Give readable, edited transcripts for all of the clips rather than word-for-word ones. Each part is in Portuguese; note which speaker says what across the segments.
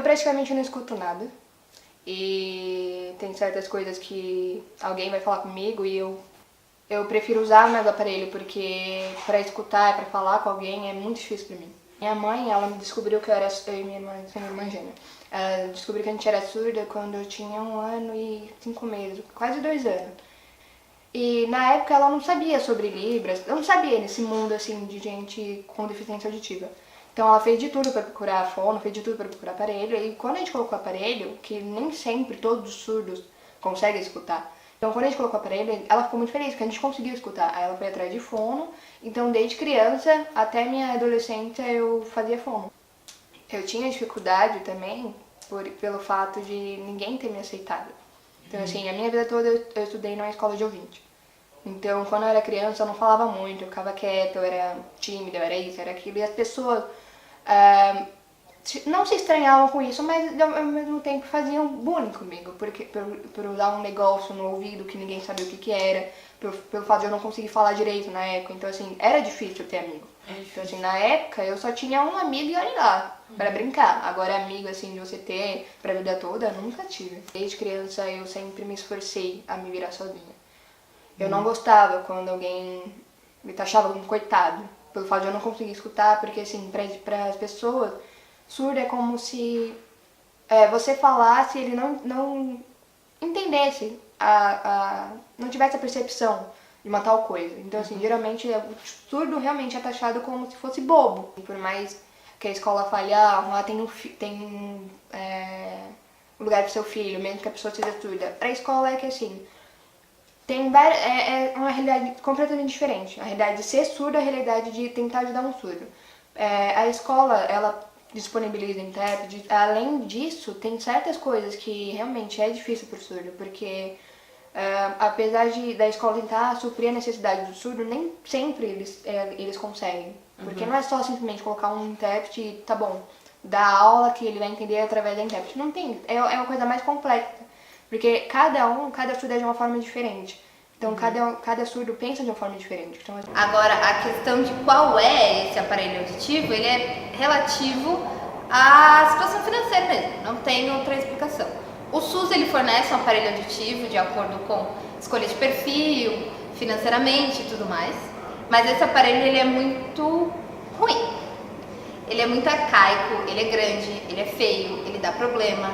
Speaker 1: praticamente não escuto nada. E tem certas coisas que alguém vai falar comigo e eu prefiro usar mais o aparelho, porque pra escutar, pra falar com alguém é muito difícil pra mim. Minha mãe, ela me descobriu que eu e minha irmã gêmea. Ela descobriu que a gente era surda quando eu tinha 1 ano e 5 meses, quase 2 anos. E na época ela não sabia sobre Libras, eu não sabia nesse mundo assim de gente com deficiência auditiva. Então ela fez de tudo para procurar fono, fez de tudo para procurar aparelho, e quando a gente colocou o aparelho, que nem sempre todos os surdos conseguem escutar, então quando a gente colocou o aparelho, ela ficou muito feliz, porque a gente conseguiu escutar. Aí ela foi atrás de fono, então desde criança até minha adolescência eu fazia fono. Eu tinha dificuldade também pelo fato de ninguém ter me aceitado. Então assim, a minha vida toda eu estudei numa escola de ouvinte. Então quando eu era criança eu não falava muito, eu ficava quieta, eu era tímida, eu era isso, era aquilo, e as pessoas não se estranhavam com isso, mas ao mesmo tempo faziam bullying comigo, porque por usar um negócio no ouvido que ninguém sabia o que era, pelo fato de eu não conseguir falar direito na época. Então assim, era difícil ter amigo. Então assim, na época eu só tinha um amigo e olha lá, pra brincar. Agora amigo assim de você ter pra vida toda, eu nunca tive. Desde criança eu sempre me esforcei a me virar sozinha. Eu não gostava quando alguém me taxava como coitado, pelo fato de eu não conseguir escutar, porque assim, para as pessoas, surdo é como se você falasse e ele não entendesse, não tivesse a percepção de uma tal coisa. Então assim, geralmente o surdo realmente é taxado como se fosse bobo. Por mais que a escola fale, lá tem um lugar para seu filho, mesmo que a pessoa seja surda. Para a escola é que assim, é uma realidade completamente diferente. A realidade de ser surdo é a realidade de tentar ajudar um surdo. A escola, ela disponibiliza intérprete. Além disso, tem certas coisas que realmente é difícil para o surdo, porque apesar da escola tentar suprir a necessidade do surdo, nem sempre eles conseguem. Porque não é só simplesmente colocar um intérprete e tá bom, dar aula que ele vai entender através da intérprete. Não tem, é uma coisa mais complexa. Porque cada surdo é de uma forma diferente. Então cada surdo pensa de uma forma diferente. Então,
Speaker 2: agora, a questão de qual é esse aparelho auditivo, ele é relativo à situação financeira mesmo, não tem outra explicação. O SUS ele fornece um aparelho auditivo de acordo com escolha de perfil, financeiramente e tudo mais, mas esse aparelho ele é muito ruim. Ele é muito arcaico, ele é grande, ele é feio, ele dá problema.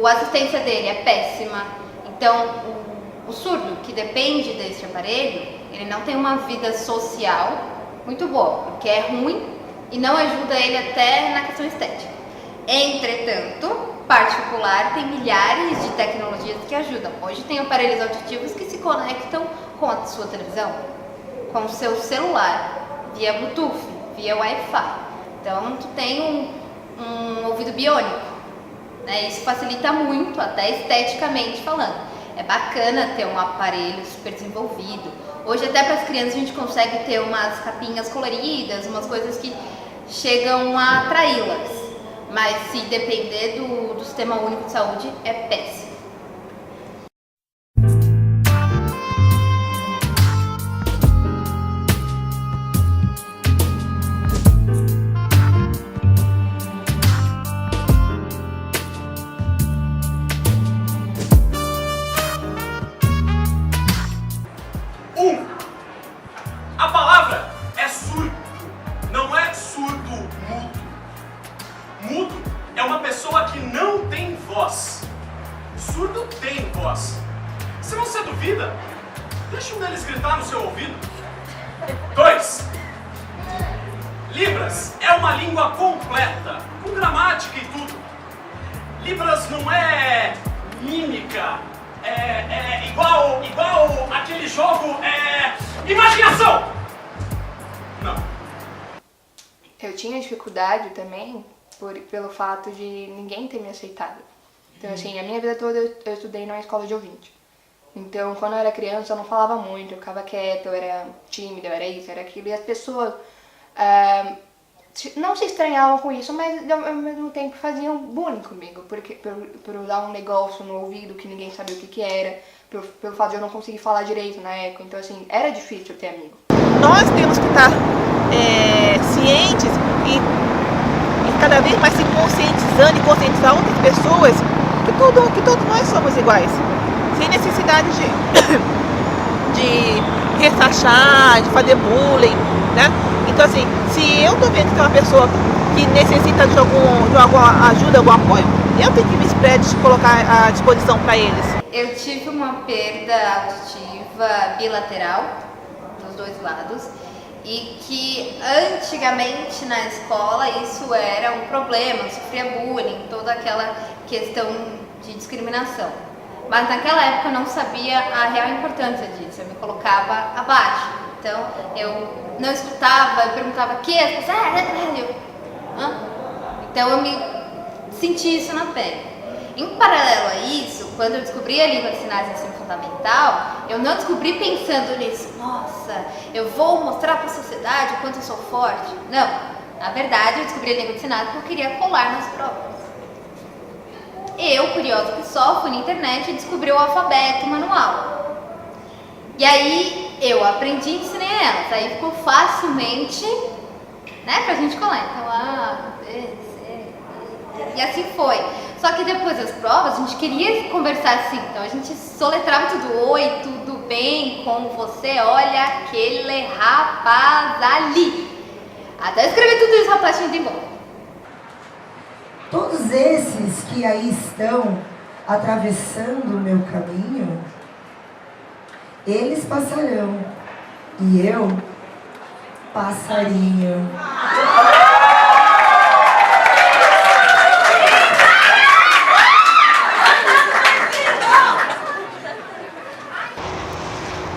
Speaker 2: A assistência dele é péssima. Então, o surdo que depende desse aparelho, ele não tem uma vida social muito boa, porque é ruim e não ajuda ele até na questão estética. Entretanto, particular, tem milhares de tecnologias que ajudam. Hoje tem aparelhos auditivos que se conectam com a sua televisão, com o seu celular, via Bluetooth, via Wi-Fi. Então, tu tem um ouvido biônico. Isso facilita muito, até esteticamente falando. É bacana ter um aparelho super desenvolvido. Hoje até para as crianças a gente consegue ter umas capinhas coloridas, umas coisas que chegam a atraí-las. Mas se depender do Sistema Único de Saúde, é péssimo.
Speaker 3: A palavra é surdo, não é surdo-mudo. Mudo é uma pessoa que não tem voz. Surdo tem voz. Se você duvida, deixa um deles gritar no seu ouvido. 2. Libras é uma língua completa, com gramática e tudo. Libras não é mímica, é igual aquele jogo, imaginação! Não.
Speaker 1: Eu tinha dificuldade também pelo fato de ninguém ter me aceitado. Então assim, a minha vida toda eu estudei numa escola de ouvinte. Então quando eu era criança eu não falava muito, eu ficava quieta, eu era tímida, eu era isso, era aquilo. E as pessoas não se estranhavam com isso, mas ao mesmo tempo faziam bullying comigo, porque por usar um negócio no ouvido que ninguém sabia o que era, pelo fato de eu não conseguir falar direito na época. Então assim, era difícil ter amigo.
Speaker 4: Nós temos que estar cientes e cada vez mais se conscientizar sensibilizando e conscientizar outras pessoas que todos nós somos iguais, sem necessidade de ressachar, de fazer bullying, né? Então assim, se eu tô vendo que tem uma pessoa que necessita de alguma ajuda, algum apoio, eu tenho que me expressar, de colocar à disposição para eles.
Speaker 2: Eu tive uma perda auditiva bilateral dos dois lados e que antigamente na escola isso era um problema, eu sofria bullying, toda aquela questão de discriminação. Mas naquela época eu não sabia a real importância disso, eu me colocava abaixo. Então eu não escutava, eu perguntava o que? As pessoas, então eu me senti isso na pele. Em paralelo a isso, quando eu descobri a língua de sinais no ensino fundamental, eu não descobri pensando nisso, nossa, eu vou mostrar para a sociedade o quanto eu sou forte. Não, na verdade eu descobri a língua de sinais porque eu queria colar nas provas. Eu, curiosa que só, fui na internet e descobri o alfabeto manual. E aí eu aprendi e ensinei a elas, aí ficou facilmente, né, pra gente colar. Então, A, B, C, e assim foi. Só que depois das provas, a gente queria conversar assim, então a gente soletrava tudo. Oi, tudo bem com você? Olha aquele rapaz ali. Até escrever tudo isso, o rapaz tinha ido embora.
Speaker 5: Todos esses que aí estão atravessando o meu caminho, eles passarão e eu, passarinho.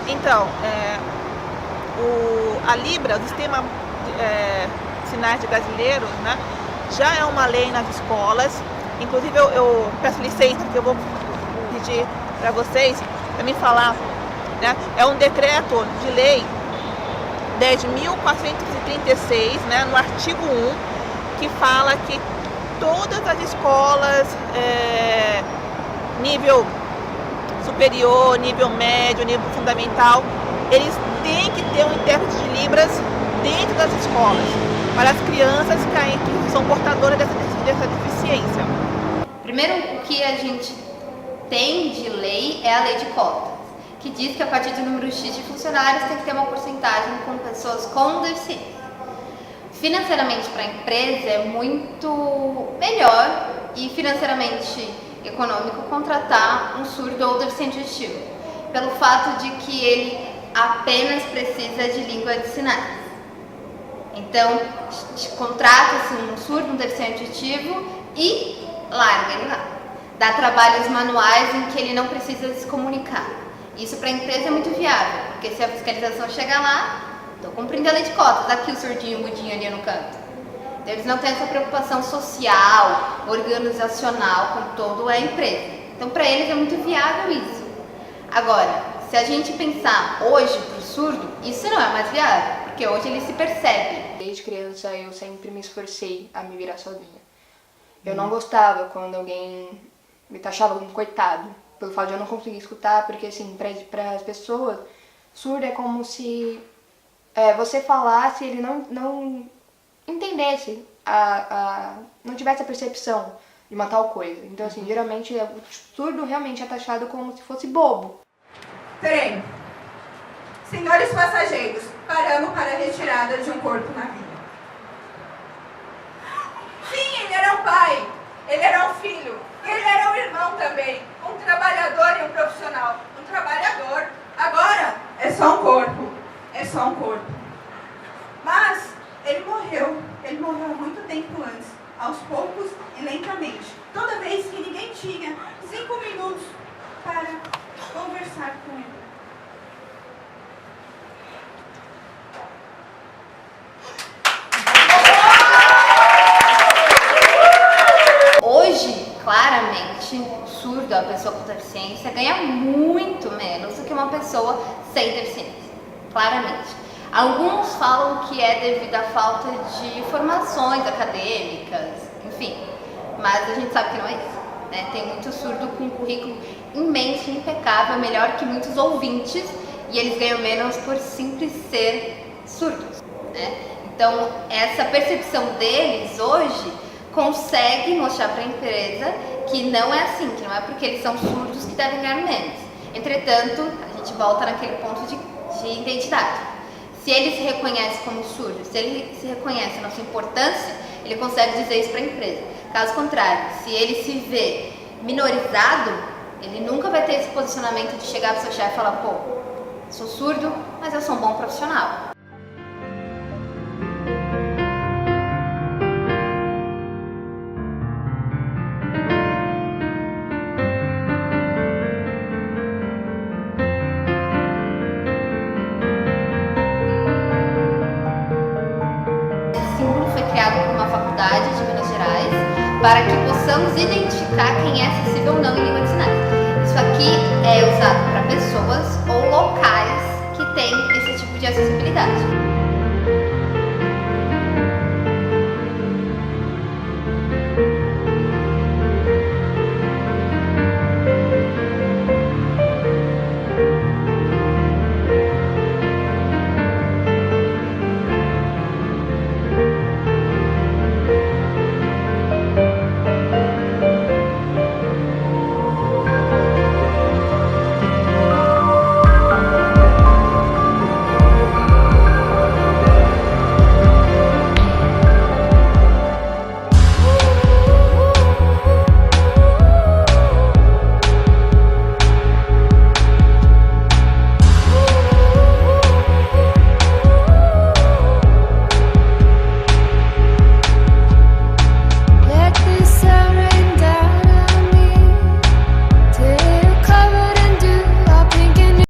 Speaker 4: Então, a Libra, o sistema de sinais de brasileiro, né, já é uma lei nas escolas. Inclusive eu peço licença porque eu vou pedir para vocês para me falar, né, é um decreto de lei 10.436, né, no artigo 1, que fala que todas as escolas nível superior, nível médio, nível fundamental, eles têm que ter um intérprete de Libras dentro das escolas, para as crianças que são portadoras dessa deficiência.
Speaker 2: Primeiro, o que a gente tem de lei é a lei de cotas, que diz que a partir do número X de funcionários tem que ter uma porcentagem com pessoas com deficiência. Financeiramente para a empresa é muito melhor e financeiramente econômico contratar um surdo ou deficiente auditivo, pelo fato de que ele apenas precisa de língua de sinais. Então, contrata-se um surdo, um deficiente auditivo e larga ele lá. Dá trabalhos manuais em que ele não precisa se comunicar. Isso para a empresa é muito viável, porque se a fiscalização chegar lá, estou cumprindo a lei de cotas, aqui o surdinho, o mudinho ali no canto. Então, eles não têm essa preocupação social, organizacional com toda a empresa. Então, para eles é muito viável isso. Agora, se a gente pensar hoje para o surdo, isso não é mais viável, porque hoje ele se percebe.
Speaker 1: Desde criança eu sempre me esforcei a me virar sozinha. Eu não gostava quando alguém me taxava como coitado, pelo fato de eu não conseguir escutar, porque assim, para as pessoas, surdo é como se você falasse e ele não entendesse, não tivesse a percepção de uma tal coisa. Então assim, geralmente o surdo realmente é taxado como se fosse bobo.
Speaker 6: Trem. Senhores passageiros, paramos para a retirada de um corpo na via. Sim, ele era um pai, ele era um filho, e ele era um irmão também, um trabalhador e um profissional. Um trabalhador. Agora é só um corpo, é só um corpo. Mas ele morreu há muito tempo antes, aos poucos e lentamente. Toda vez que ninguém tinha 5 minutos para conversar com ele.
Speaker 2: Hoje, claramente, o surdo, a pessoa com deficiência, ganha muito menos do que uma pessoa sem deficiência. Claramente. Alguns falam que é devido à falta de formações acadêmicas, enfim. Mas a gente sabe que não é isso, né? Tem muito surdo com um currículo imenso, impecável, melhor que muitos ouvintes, e eles ganham menos por simples ser surdos, né? Então, essa percepção deles hoje consegue mostrar para a empresa que não é assim, que não é porque eles são surdos que devem ganhar menos. Entretanto, a gente volta naquele ponto de identidade. Se ele se reconhece como surdo, se ele se reconhece na sua importância, ele consegue dizer isso para a empresa. Caso contrário, se ele se vê minorizado, ele nunca vai ter esse posicionamento de chegar para o seu chefe e falar: pô, sou surdo, mas eu sou um bom profissional. De Minas Gerais, para que possamos identificar quem é acessível ou não em língua de sinais. Isso aqui é usado para pessoas ou locais que têm esse tipo de acessibilidade.